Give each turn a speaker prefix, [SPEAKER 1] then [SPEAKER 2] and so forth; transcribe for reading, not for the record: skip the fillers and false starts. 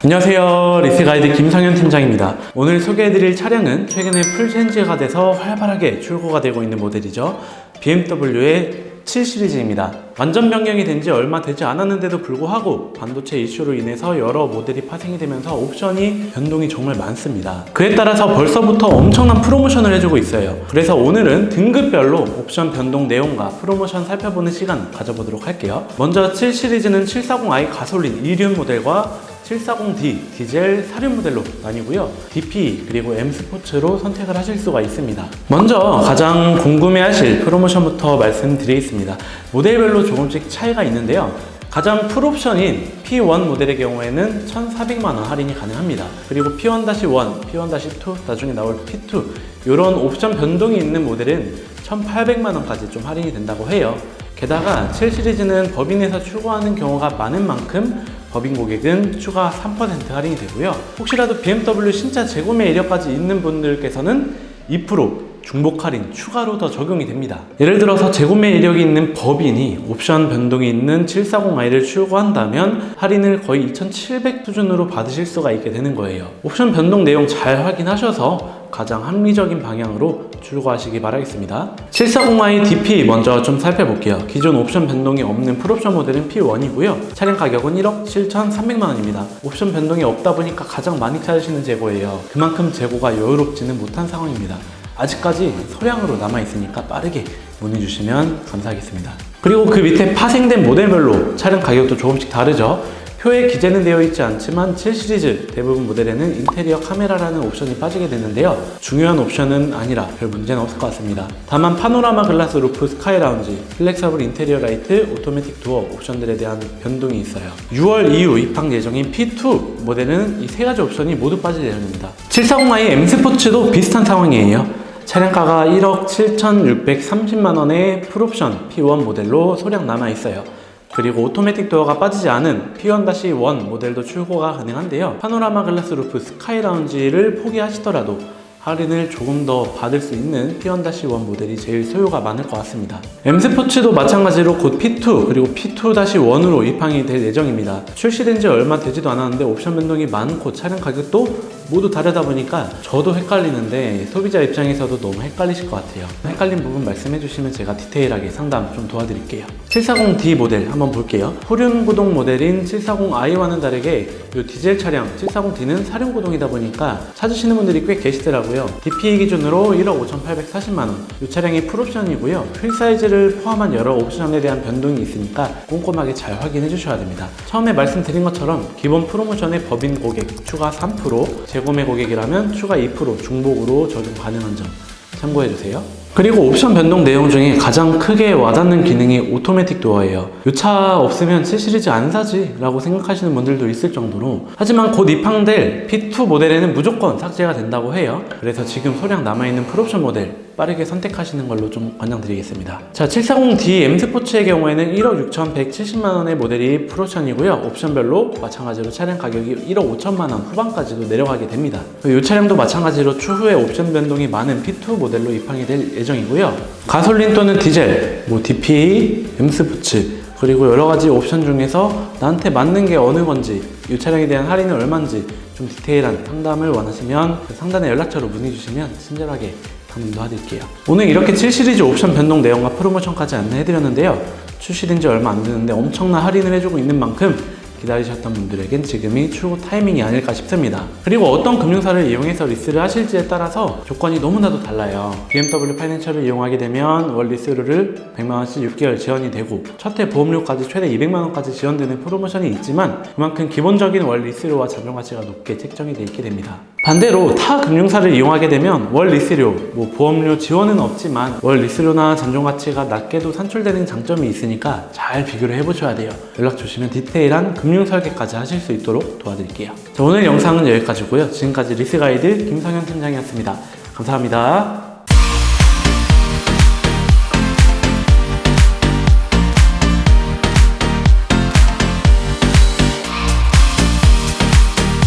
[SPEAKER 1] 안녕하세요, 리스가이드 김성현 팀장입니다. 오늘 소개해드릴 차량은 최근에 풀체인지가 돼서 활발하게 출고가 되고 있는 모델이죠. BMW의 7 시리즈입니다. 완전 변경이 된 지 얼마 되지 않았는데도 불구하고 반도체 이슈로 인해서 여러 모델이 파생이 되면서 옵션이 변동이 정말 많습니다. 그에 따라서 벌써부터 엄청난 프로모션을 해주고 있어요. 그래서 오늘은 등급별로 옵션 변동 내용과 프로모션 살펴보는 시간 가져보도록 할게요. 먼저 7 시리즈는 740i 가솔린 2륜 모델과 740D 디젤 4륜 모델로 나뉘고요. DP 그리고 M 스포츠로 선택을 하실 수가 있습니다. 먼저 가장 궁금해하실 프로모션부터 말씀드리겠습니다. 모델별로 조금씩 차이가 있는데요. 가장 풀옵션인 P1 모델의 경우에는 1,400만원 할인이 가능합니다. 그리고 P1-1, P1-2, 나중에 나올 P2 이런 옵션 변동이 있는 모델은 1,800만원까지 좀 할인이 된다고 해요. 게다가 7 시리즈는 법인에서 출고하는 경우가 많은 만큼 법인 고객은 추가 3% 할인이 되고요. 혹시라도 BMW 신차 재구매 이력까지 있는 분들께서는 2% 중복 할인 추가로 더 적용이 됩니다. 예를 들어서 재구매 이력이 있는 법인이 옵션 변동이 있는 740i를 출고한다면 할인을 거의 2,700 수준으로 받으실 수가 있게 되는 거예요. 옵션 변동 내용 잘 확인하셔서 가장 합리적인 방향으로 출고하시기 바라겠습니다. 740i DP 먼저 좀 살펴볼게요. 기존 옵션 변동이 없는 풀옵션 모델은 P1이고요. 차량 가격은 1억 7,300만원입니다. 옵션 변동이 없다 보니까 가장 많이 찾으시는 재고예요. 그만큼 재고가 여유롭지는 못한 상황입니다. 아직까지 소량으로 남아있으니까 빠르게 문의주시면 감사하겠습니다. 그리고 그 밑에 파생된 모델별로 차량 가격도 조금씩 다르죠. 표에 기재는 되어 있지 않지만 7 시리즈 대부분 모델에는 인테리어 카메라라는 옵션이 빠지게 되는데요. 중요한 옵션은 아니라 별 문제는 없을 것 같습니다. 다만 파노라마 글라스 루프 스카이 라운지, 플렉서블 인테리어 라이트, 오토매틱 도어 옵션들에 대한 변동이 있어요. 6월 이후 입항 예정인 P2 모델은 이 세 가지 옵션이 모두 빠질 예정입니다. 740i M 스포츠도 비슷한 상황이에요. 차량가가 1억 7,630만원의 풀옵션 P1 모델로 소량 남아있어요. 그리고 오토매틱 도어가 빠지지 않은 P1-1 모델도 출고가 가능한데요. 파노라마 글라스 루프 스카이 라운지를 포기하시더라도 할인을 조금 더 받을 수 있는 P1-1 모델이 제일 소요가 많을 것 같습니다. M 스포츠도 마찬가지로 곧 P2 그리고 P2-1으로 입항이 될 예정입니다. 출시된 지 얼마 되지도 않았는데 옵션 변동이 많고 차량 가격도 모두 다르다 보니까 저도 헷갈리는데 소비자 입장에서도 너무 헷갈리실 것 같아요. 헷갈린 부분 말씀해 주시면 제가 디테일하게 상담 좀 도와드릴게요. 740D 모델 한번 볼게요. 후륜 구동 모델인 740i와는 다르게 이 디젤 차량 740D는 사륜 구동이다 보니까 찾으시는 분들이 꽤 계시더라고요. DP 기준으로 1억 5,840만원. 이 차량이 풀옵션이고요. 휠 사이즈를 포함한 여러 옵션에 대한 변동이 있으니까 꼼꼼하게 잘 확인해 주셔야 됩니다. 처음에 말씀드린 것처럼 기본 프로모션의 법인 고객 추가 3%, 재구매 고객이라면 추가 2% 중복으로 적용 가능한 점 참고해 주세요. 그리고 옵션 변동 내용 중에 가장 크게 와닿는 기능이 오토매틱 도어예요. 이 차 없으면 7 시리즈 안 사지 라고 생각하시는 분들도 있을 정도로, 하지만 곧 입항될 P2 모델에는 무조건 삭제가 된다고 해요. 그래서 지금 소량 남아있는 풀옵션 모델 빠르게 선택하시는 걸로 좀 권장드리겠습니다. 자, 740D M 스포츠의 경우에는 1억 6,170만원의 모델이 풀옵션이고요. 옵션별로 마찬가지로 차량 가격이 1억 5천만원 후반까지도 내려가게 됩니다. 이 차량도 마찬가지로 추후에 옵션 변동이 많은 P2 모델로 입항이 될 예정이고요. 가솔린 또는 디젤, DP, M 스포츠 그리고 여러가지 옵션 중에서 나한테 맞는 게 어느 건지, 이 차량에 대한 할인은 얼마인지 좀 디테일한 상담을 원하시면 상단에 연락처로 문의 주시면 친절하게 상담 도와드릴게요. 오늘 이렇게 7 시리즈 옵션 변동 내용과 프로모션까지 안내해드렸는데요. 출시된 지 얼마 안 되는데 엄청난 할인을 해주고 있는 만큼 기다리셨던 분들에겐 지금이 출고 타이밍이 아닐까 싶습니다. 그리고 어떤 금융사를 이용해서 리스를 하실지에 따라서 조건이 너무나도 달라요. BMW 파이낸셜을 이용하게 되면 월 리스료를 100만원씩 6개월 지원이 되고 첫 해 보험료까지 최대 200만원까지 지원되는 프로모션이 있지만 그만큼 기본적인 월 리스료와 잔존가치가 높게 책정이 되어 있게 됩니다. 반대로 타 금융사를 이용하게 되면 월 리스료, 보험료 지원은 없지만 월 리스료나 잔존가치가 낮게도 산출되는 장점이 있으니까 잘 비교를 해보셔야 돼요. 연락 주시면 디테일한 금융 설계까지 하실 수 있도록 도와드릴게요. 자, 오늘 영상은 여기까지고요. 지금까지 리스가이드 김성현 팀장이었습니다. 감사합니다.